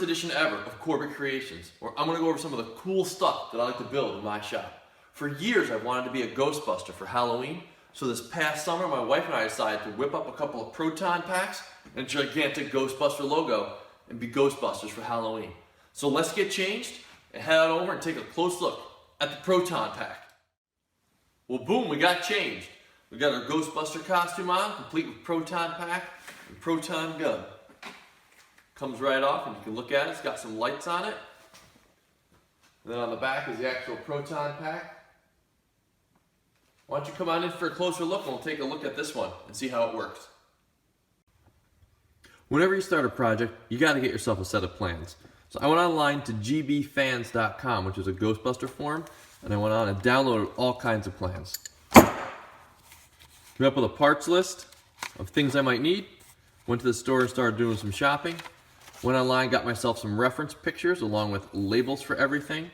first edition ever of Corbett Creations, where I'm going to go over some of the cool stuff that I like to build in my shop. For years I've wanted to be a Ghostbuster for Halloween, so this past summer my wife and I decided to whip up a couple of Proton packs and a gigantic Ghostbuster logo and be Ghostbusters for Halloween. So let's get changed and head on over and take a close look at the Proton pack. Well, boom, we got changed. We got our Ghostbuster costume on, complete with Proton pack and Proton gun. Comes right off and you can look at it. It's got some lights on it. And then on the back is the actual Proton pack. Why don't you come on in for a closer look and we'll take a look at this one and see how it works. Whenever you start a project, you got to get yourself a set of plans. So I went online to gbfans.com, which is a Ghostbuster forum, and I went on and downloaded all kinds of plans. Came up with a parts list of things I might need. Went to the store and started doing some shopping. Went online, got myself some reference pictures along with labels for everything.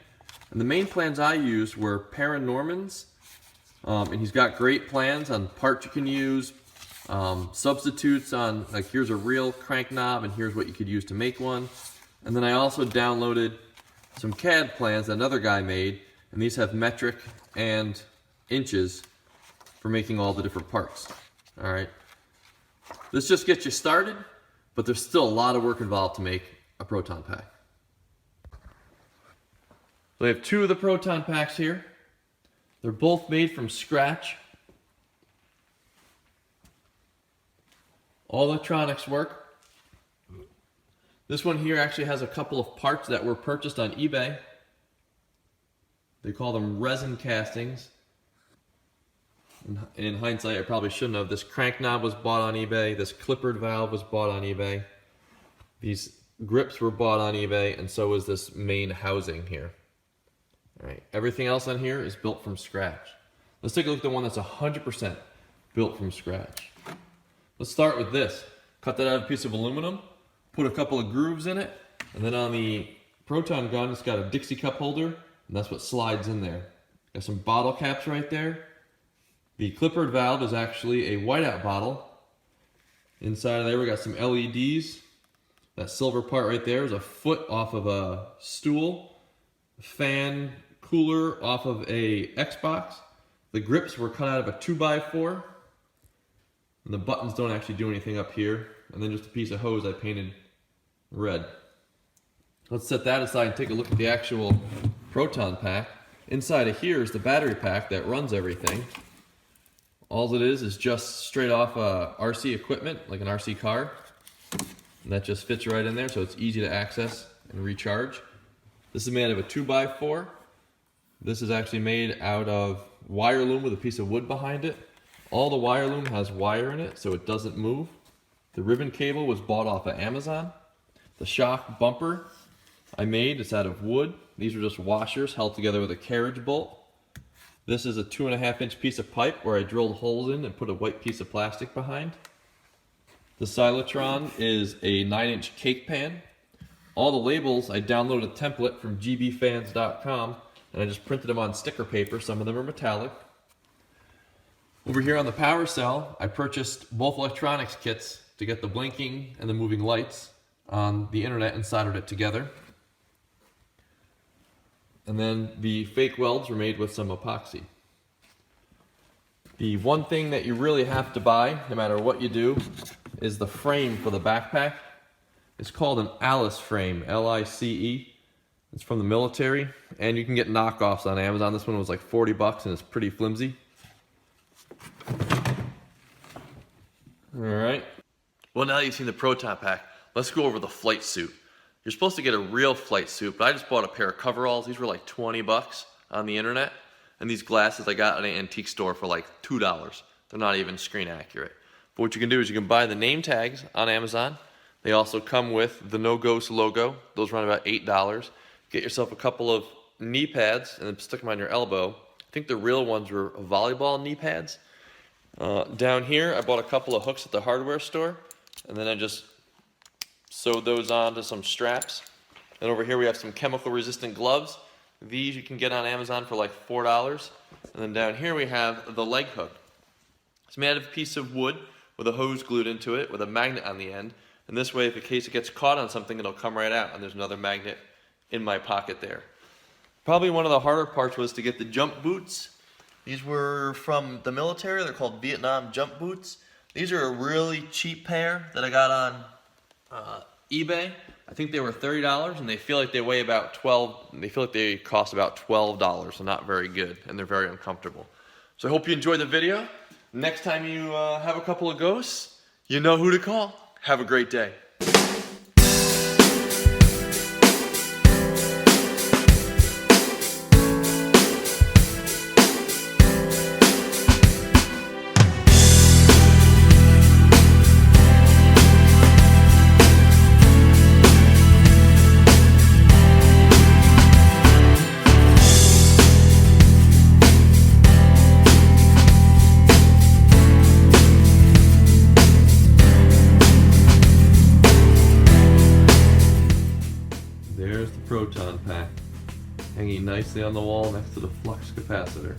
And the main plans I used were Paranorman's, and he's got great plans on parts you can use, substitutes on, like here's a real crank knob and here's what you could use to make one. And then I also downloaded some CAD plans that another guy made, and these have metric and inches for making all the different parts. All right. This just gets you started, but there's still a lot of work involved to make a Proton pack. So I have two of the Proton packs here. They're both made from scratch. All electronics work. This one here actually has a couple of parts that were purchased on eBay. They call them resin castings. In hindsight, I probably shouldn't have. This crank knob was bought on eBay. This clippered valve was bought on eBay. These grips were bought on eBay, and so was this main housing here. All right, everything else on here is built from scratch. Let's take a look at the one that's 100% built from scratch. Let's start with this. Cut that out of a piece of aluminum, put a couple of grooves in it, and then on the Proton gun, it's got a Dixie cup holder, and that's what slides in there. Got some bottle caps right there. The clippered valve is actually a whiteout bottle. Inside of there we got some LEDs. That silver part right there is a foot off of a stool. Fan cooler off of a Xbox. The grips were cut out of a 2x4. And the buttons don't actually do anything up here. And then just a piece of hose I painted red. Let's set that aside and take a look at the actual Proton pack. Inside of here is the battery pack that runs everything. All it is just straight off RC equipment, like an RC car. And that just fits right in there, so it's easy to access and recharge. This is made out of a 2x4. This is actually made out of wire loom with a piece of wood behind it. All the wire loom has wire in it, so it doesn't move. The ribbon cable was bought off of Amazon. The shock bumper I made, it's out of wood. These are just washers held together with a carriage bolt. This is a 2.5-inch piece of pipe where I drilled holes in and put a white piece of plastic behind. The Silotron is a 9-inch cake pan. All the labels, I downloaded a template from gbfans.com and I just printed them on sticker paper. Some of them are metallic. Over here on the power cell, I purchased both electronics kits to get the blinking and the moving lights on the internet and soldered it together. And then the fake welds were made with some epoxy. The one thing that you really have to buy, no matter what you do, is the frame for the backpack. It's called an Alice frame, L-I-C-E. It's from the military, and you can get knockoffs on Amazon. This one was like 40 bucks and it's pretty flimsy. All right. Well, now that you've seen the Proton pack, let's go over the flight suit. You're supposed to get a real flight suit, but I just bought a pair of coveralls. These were like 20 bucks on the internet. And these glasses I got at an antique store for like $2. They're not even screen accurate. But what you can do is you can buy the name tags on Amazon. They also come with the No Ghost logo. Those run about $8. Get yourself a couple of knee pads and then stick them on your elbow. I think the real ones were volleyball knee pads. Down here, I bought a couple of hooks at the hardware store. And then I just sewed those onto some straps. And over here we have some chemical resistant gloves. These you can get on Amazon for like $4. And then down here we have the leg hook. It's made out of a piece of wood with a hose glued into it with a magnet on the end. And this way, if in case it gets caught on something, it'll come right out. And there's another magnet in my pocket there. Probably one of the harder parts was to get the jump boots. These were from the military. They're called Vietnam jump boots. These are a really cheap pair that I got on eBay. I think they were $30, and they feel like they weigh about 12. They feel like they cost about $12, so not very good, and they're very uncomfortable. So I hope you enjoyed the video. Next time you have a couple of ghosts, you know who to call. Have a great day. There's the Proton pack, hanging nicely on the wall next to the flux capacitor.